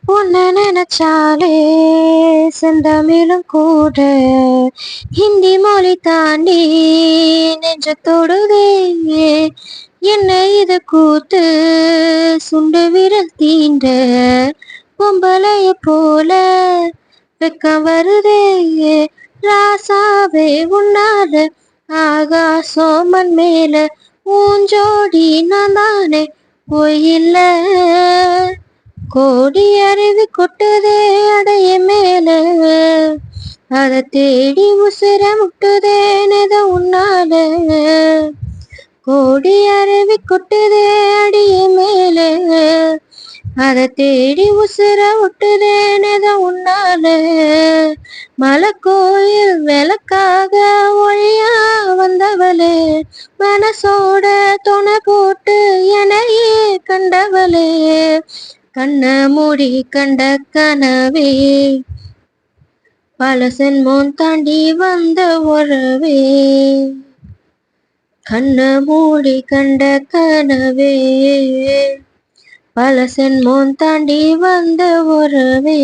உன்னை நினைச்சாலே செந்தமிழும் கூட ஹிந்தி மொழி தாண்டி நெஞ்ச தொடுதே. என்ன இது கூத்து சுண்டு விரல் தீண்ட பொம்பளைய போல வெக்கம் வருதே. ராசாவே உன்னால ஆகாசம் மண் மேல ஊஞ்சோடி நான் தானே பொய்யில்ல. கோடி அருவி கொட்டுதே அடைய மேல அத தேடி உசுர முட்டுதேனத உன்னால. கோடி அருவி கொட்டுதே அடிய மேல அத தேடி உசுர முட்டுதேனத உன்னால. மலை கோயில் விளக்காக ஒழியா வந்தவளே மனசோட துணை போட்டு என்னையே கண்டவளே. கண்ண மூடி கண்ட கனவே பல சென்மோன் தாண்டி வந்த உறவே. கண்ண மூடி கண்ட கனவே பல சென்மோன் தாண்டி வந்த உறவே.